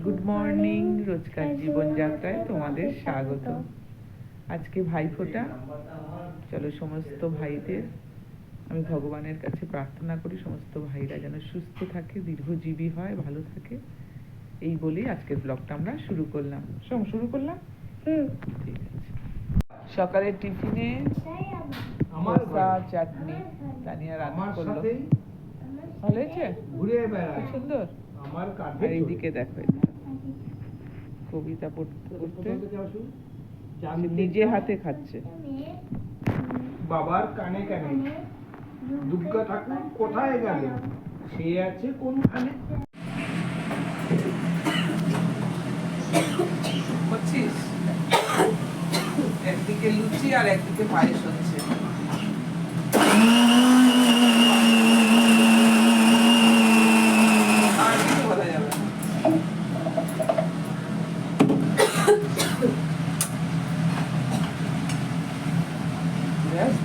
Good morning. রোজকার জীবনযাত্রায় তোমাদের স্বাগত। আজকে ভাইফোঁটা। চলো, সমস্ত ভাইদের আমি ভগবানের কাছে প্রার্থনা করি সমস্ত ভাইরা যেন সুস্থ থাকে, দীর্ঘজীবী হয়, ভালো থাকে, এই বলেই আজকের ব্লগটা আমরা শুরু করলাম। ঠিক আছে। সকালের টিফিনে ধোসা, চাটনি তানিয়া রান্না করলো। ভালো হয়েছে, খুব সুন্দর। আর এইদিকে দেখো, কবিতা পড়তে পড়তে নিজে হাতে খাচ্ছে। বাবার কানে কানে দুর্গা ঠাকুর কোথায় গেল, সে আছে কোনখানে। বুঝছিস, একদিকে লুচি আর একদিকে পায়েস হচ্ছে। আর কিছু বলা যাবে না।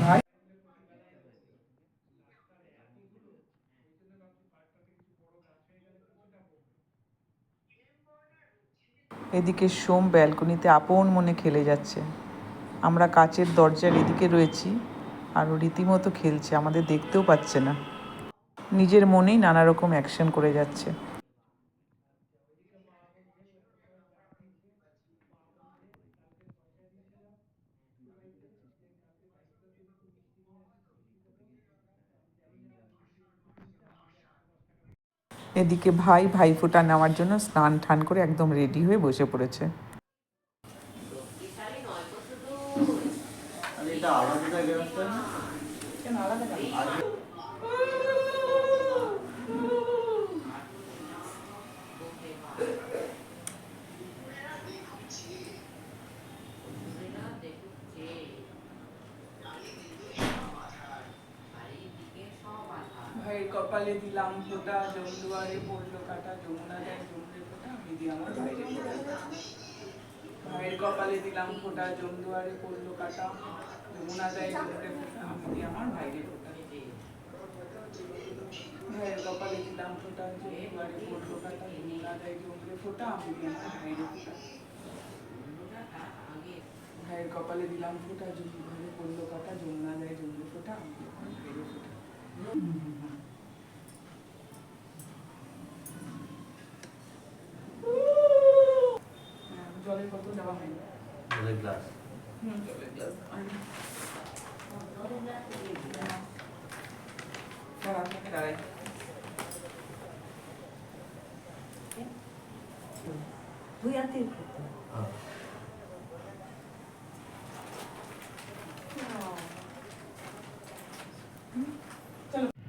ভাই, এদিকে সোম ব্যালকনিতে আপন মনে খেলে যাচ্ছে। আমরা কাচের দরজার এদিকে রয়েছি আর ও রীতিমতো খেলছে, আমাদের দেখতেও পাচ্ছে না, নিজের মনেই নানা রকম অ্যাকশন করে যাচ্ছে। এদিকে ভাই ভাইফোঁটা নেওয়ার জন্য স্নান টান করে একদম রেডি হয়ে বসে পড়েছে। ভাইয়ের কপালে দিলাম ফোঁটা, জমদুয়ারে পড়লো কাটা, যমুনা যায় জমলে ফোঁটা, আমি দিয়ে আমার ভাইরে ফোঁটা। ভাইয়ের কপালে দিলাম ফোঁটা, জমদুয়ারে পড়লো কাটা, যমুনা যায় জমলে ফোঁটা, আমি দিয়ে আমার ভাইরে ফোঁটা। ভাইয়ের কপালে দিলাম ফোঁটা, জমদুয়ারে পড়লো কাটা, যমুনা যায় জমলে ফোঁটা, আমি দিয়ে আমার ভাইরে ফোঁটা। ভাইয়ের কপালে দিলাম ফোঁটা, জমদুয়ারে পড়লো কাটা, যমুনা যায় জমলে ফোঁটা, আমি দিয়ে আমার ভাইরে ফোঁটা। জলের কত দেওয়া হয়নি, জলের গ্লাস। জলের গ্লাস দাঁড়াই। দুই হাতে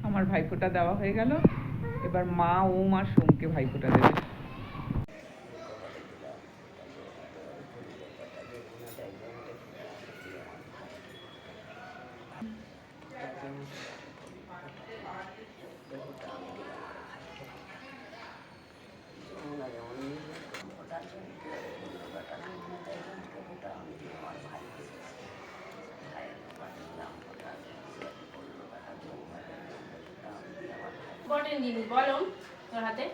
আমার ভাইফোঁটা দেওয়া হয়ে গেল। এবার মা ওম আর সোমকে ভাইফোঁটা দেবে। বটেন দিন বলো তোর হাতে।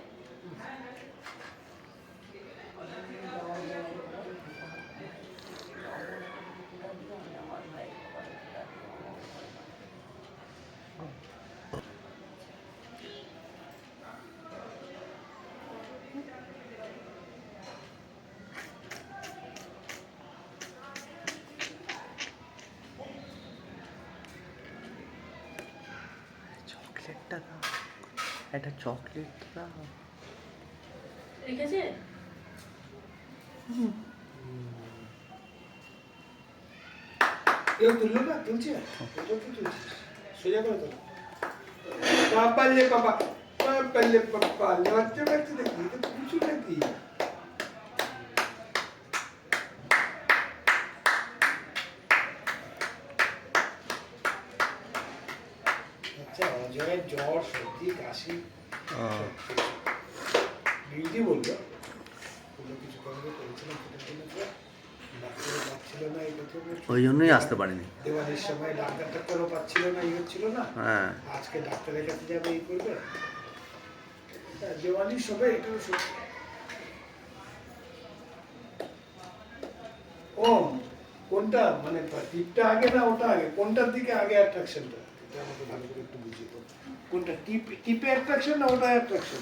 চকলেটটা দাও, একটা চকলেট দাও। লিখেছে কেউ তুললো না, তুলছে সোজা করে তোলো। পাপালে পাপা, পাপালে পাপা, লজ্জা পাচ্ছে দেখি, এটা কিছু নাকি। আচ্ছা, অজয়ের জ্বর, সর্দি, কাশি, ডিউটি বললো কিছু করাতে করেছিলাম, ডাক্তারও পাচ্ছিল না, এই কথা ওই জন্যই আসতে পারিনি। দেওয়ালির সময় ডাক্তারও পাচ্ছিল না, এই হচ্ছিল না। হ্যাঁ, আজকে ডাক্তারের কাছে যাবে, এই করবে। দেওয়ালির সময় এটা ও কোনটা মানে টিপটা আগে না ওটা আগে, কোনটার দিকে আগে অ্যাট্রাকশনটা, এটা আমাকে ভালো করে একটু বুঝিয়ে দাও। কোনটা টিপে অ্যাট্রাকশন না ওটা অ্যাট্রাকশন?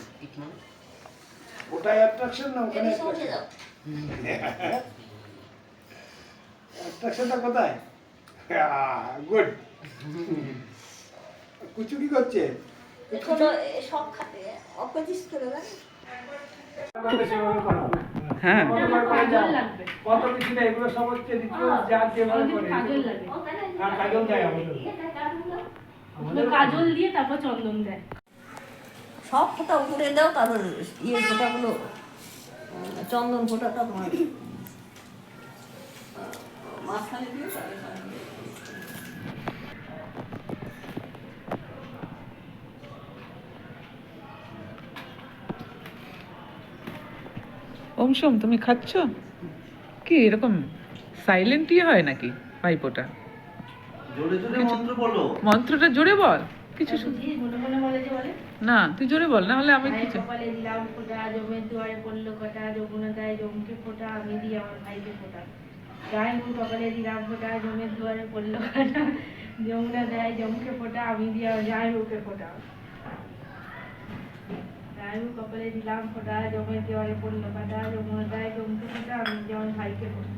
ওটা অ্যাট্রাকশন না ওখানে অ্যাট্রাকশনটা কোথায়? গুড। কুচু কি করছে? সব খাতে অপোজিট করে দেয়। হ্যাঁ কাজল লাগবে। কত কিছু না, এগুলো সব হচ্ছে রিচুয়াল যা যেভাবে করে। কাজল লাগে। হ্যাঁ কাজল দেয় আমাদের। ওগুলো কাজল দিয়ে তারপর চন্দন দেয়। সব ফোঁটা উপরে দাও, তারপর ফোঁটাগুলো চন্দন ফোঁটাটা তোমার মাঝখানে দিয়ে ওম সোম তুমি খাচ্ছ কি? এরকম সাইলেন্টই হয় নাকি ভাইপোটা? জোরে জোরে মন্ত্র বলো। মন্ত্রটা জোরে বল, কিছু বুঝি মনে মনে বলে যে বলে না, তুই জোরে বল, না হলে আমি ভাই কিছু। কপালে দিলাম ফোঁটা, জমের দুয়ারে পড়লো কাটা, যমুনা দেয় জমকে ফোঁটা, আমি দিই আমার ভাইকে ফোঁটা। গায়ে মুখ কপালে দিলাম ফোঁটা, জমের দুয়ারে পড়লো কাটা, যমুনা দেয় জমকে ফোঁটা, আমি দিই আমার গায়ে মুখে ফোঁটা। গায়ে মুখ কপালে দিলাম ফোঁটা, জমের দুয়ারে পড়লো কাটা, যমুনা দেয় জমকে ফোঁটা, আমি দিই আমার ভাইকে ফোঁটা।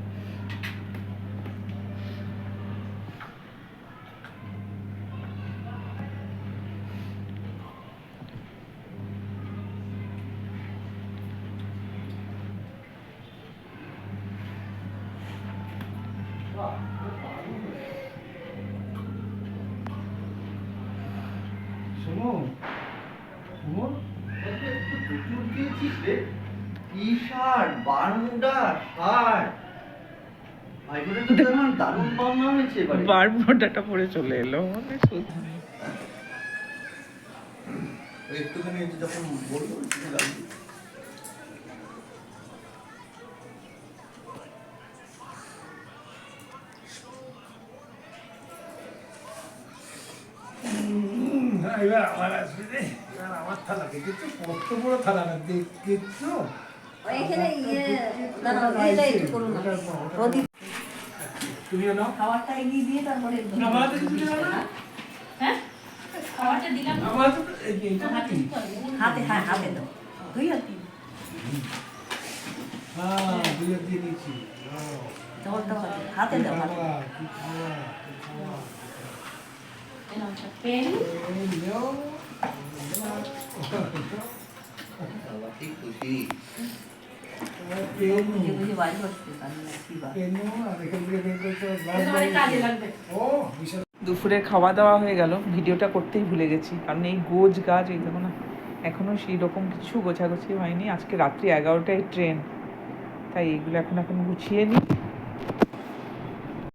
শোনো শোনো, প্রচুর দিয়েছিস রে। T shirt, bermuda, shirt. ভাইবোনের তো আমার দারুণ পাওনা হয়েছে এবারে। বারমুডাটা পরে চলে এলো মানে শুধু। ওই একটুখানি এই যে যখন বললো একটু লাগবে। এবার আমার আসবে রে, এবার আমার থালা দেখেছো, কত বড় থালা না দেখেছো? এখানে দাঁড়াও, এটা একটু করুন না। প্রদীপ তুমিও নাও। খাবারটা এগিয়ে দিয়ে তারপরে আমার হাতে কিছু দিলে না? হ্যাঁ খাবারটা দিলাম না। আমার হাতে তো এইটা নাকি? হাতে, হ্যাঁ হাতে দাও, দুই হাতে হ্যাঁ দুই হাত দিয়ে নিয়েছি। জলটা হাতে দাও, হাতে দাও। কি খাওয়া, কি খাওয়া। পেন এই নাও। বাবা কি খুশি। পেন, বুঝে বুঝে বাড়ি বসতে পারি না, কি বা। পেন আর এখান থেকে বের করতে হবে গ্লাস তোমার কাজে বানিয়েছি। লাগবে। ও বিশাল। দুপুরে খাওয়া দাওয়া হয়ে গেল, ভিডিওটা করতেই ভুলে গেছি, কারণ এই গোছ গাছ এই দেখো না, এখনও সেই রকম কিছু গোছাগুছি হয়নি। আজকে রাত্রি 11টায় ট্রেন, তাই এইগুলো এখন গুছিয়ে নিই।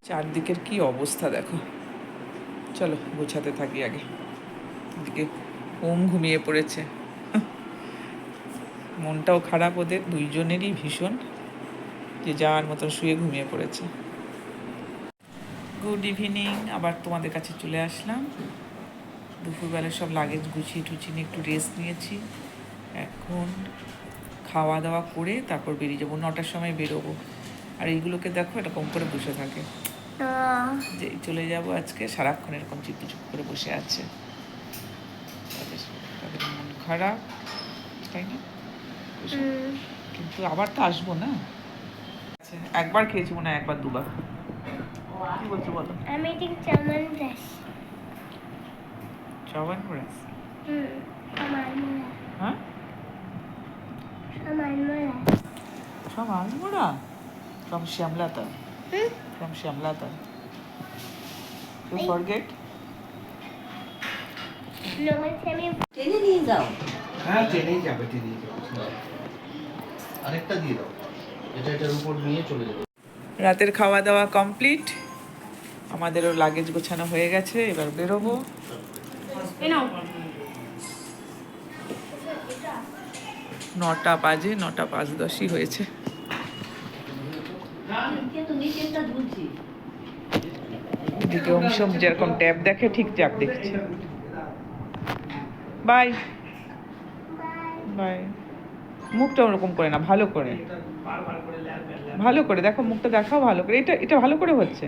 চারদিকের কি অবস্থা দেখো, চলো গোছাতে থাকি আগে। এদিকে ওম ঘুমিয়ে পড়েছে, মনটাও খারাপ ওদের দুইজনেরই ভীষণ, যে যার মতন শুয়ে ঘুমিয়ে পড়েছে। গুড ইভিনিং, আবার তোমাদের কাছে চলে আসলাম। দুপুরবেলা সব লাগেজ গুছিয়ে টুছিয়ে নিয়ে একটু রেস্ট নিয়েছি। এখন খাওয়া দাওয়া করে তারপর বেরিয়ে যাবো, 9টার সময় বেরোবো। আর এইগুলোকে দেখো এরকম করে বসে থাকে, যে চলে যাব আজকে, সারাক্ষণ এরকম চুপ করে বসে আছে। তাদের মন খারাপ, তাই না? কিন্তু আবার তো আসবো না। আচ্ছা, একবার খেয়েছি মনে হয়, একবার দুবার। কি বলছো বলো? I'm eating salmon breast. চাওয়ান রাইস? From Almora. হ্যাঁ, From Almora. from Almora? From Shyamlata? From Shyamlata? You forget? No one tell me. টেনে নিয়ে যাও। হ্যাঁ ট্রেনেই যাবে, ট্রেনেই যাবে। আরেকটা দিয়ে দাও, এটার উপর নিয়ে চলে যাবে। রাতের খাওয়া দাওয়া কমপ্লিট, আমাদেরও লাগেজ গোছানো হয়ে গেছে, এবার বেরোবো। এ নাও 9টা বাজে, 9টা 5:10 হয়েছে। কিন্তু নিচেরটা ধুলছি। এদিকে অংশম যেরকম ট্যাব দেখে ঠিক ট্যাব দেখছে। Bye bye. মুখটা ওরকম করে না, ভালো করে, ভালো করে দেখো, মুখটা দেখাও ভালো করে, এটা এটা ভালো করে হচ্ছে।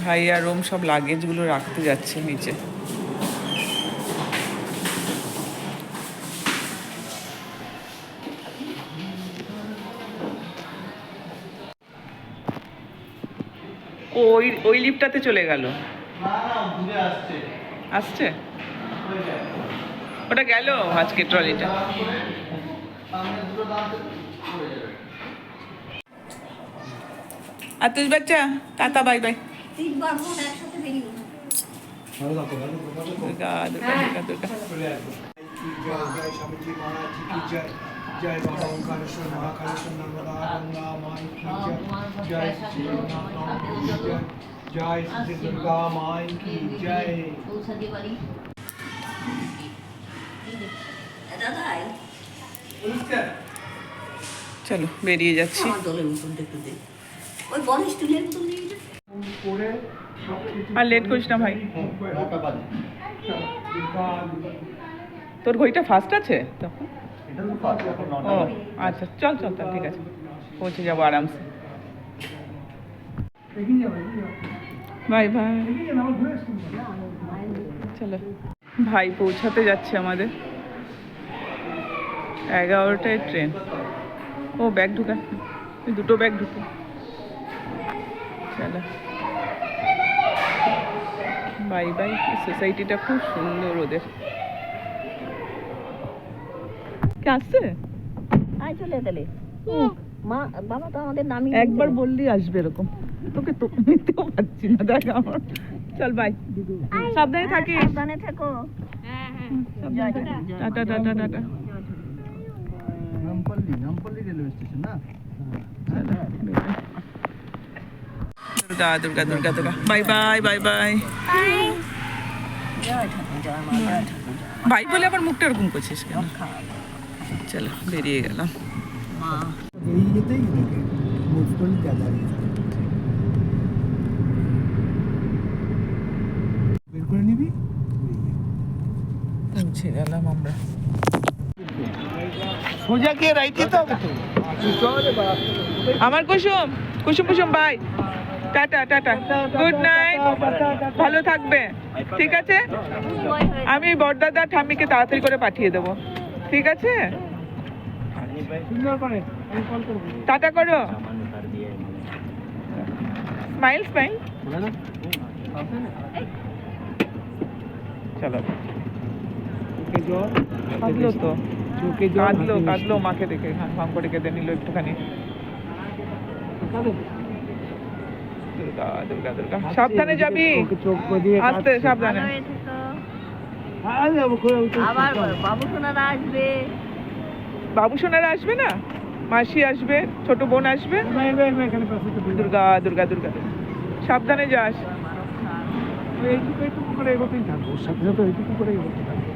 ভাই আর ওম সব লাগেজগুলো রাখতে যাচ্ছে নিচে। ও ওই ওই লিফটটাতে চলে গেল। আসছে ওটা গেল আজকে ট্রলিটা। আর তুই বাচ্চা টাটা বাই বাই। তিনবার বোন একসাথে বেরিয়ে দুর্গা দুর্গা দুর্গা দুর্গা। जय स्वामी जी महाराज जी की जय। जय बाबा ओंकारेश्वर महाकालेश्वर नर्मदा गंगा माई की जय। जय श्री जगन्नाथ की जय। जय श्री दुर्गा माई की जय। দাদাই চলো বেরিয়ে যাচ্ছি। আমার দলের মতন দেখতে দে, ওই বড় স্টুডেন্ট মতন নিয়ে যা। আর লেট করিস না ভাই। তোর ঘড়িটা ফার্স্ট আছে তখন? ও আচ্ছা, চল চল চল, ঠিক আছে, পৌঁছে যাবো আরামসে। Bye bye. চলো, ভাই পৌঁছাতে যাচ্ছে আমাদের, 11টায় ট্রেন। ও ব্যাগ ঢুকা, দুটো ব্যাগ ঢুকে। চলো বাই বাই। সোসাইটিটা খুব সুন্দর ওদের। কে আসছে? আয় চলে গেলে মা বাবা তো আমাদের নামি একবার বললি আসবে এরকম, তোকে তো নিতেও পারছি না, দেখ আমার। চল বাই, সাবধানে থাকিস। সাবধানে থেকো। টাটা টাটা টাটা। নামপল্লী রেলওয়ে স্টেশন না? Durga Durga Durga Durga. Bye bye bye bye. ভাই বলে আবার মুখটা এরকম করছিস কেন? চলো বেরিয়ে গেলাম। বের করে নিবি। পৌঁছে গেলাম আমরা। সোজা কে রাইট যেতে হবে তো। আমার কুসুম কুসুম কুসুম বাই, টাটা টাটা, গুড নাইট, ভালো থাকবে, ঠিক আছে? আমি বড়দাদা ঠাম্মিকে তাড়াতাড়ি করে পাঠিয়ে দেবো, ঠিক আছে? টাটা করো, স্মাইল স্মাইল। চলো, কাঁদলো তো, কাঁদলো কাঁদলো মাকে দেখে, হাম করে কেঁদে নিল একটুখানি। দুর্গা দুর্গা দুর্গা। সাবধানে যাবি, আস্তে সাবধানে। আবার বাবু সোনারা আসবে। বাবু সোনারা আসবে না, মাসি আসবে, ছোট বোন আসবে। দুর্গা দুর্গা দুর্গা। সাবধানে যাস। এইটুকু করে এগোতেই থাকবো, সাথে সাথে এইটুকু করে এগোতে থাকবো।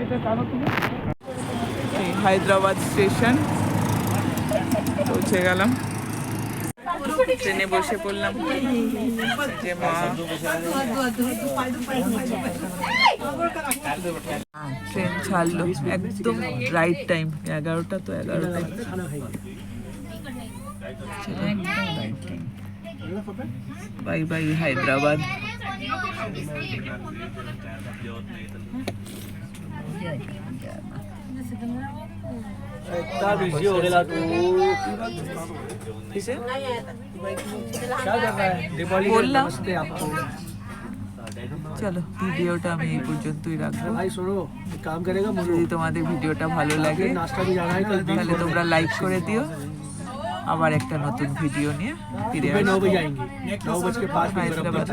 এটা টানো তুমি। এই হায়দ্রাবাদ স্টেশন পৌঁছে গেলাম, ট্রেনে বসে পড়লাম। যে মা ট্রেন ছাড়লো একদম রাইট টাইম, 11টা তো 11টায়। Bye bye Hyderabad. বললাম চলো ভিডিওটা আমি এই পর্যন্তই রাখবো। যদি তোমাদের ভিডিওটা ভালো লাগে তাহলে তোমরা লাইক করে দিও। আবার একটা নতুন ভিডিও নিয়ে ফিরে আসবো হায়দ্রাবাদ।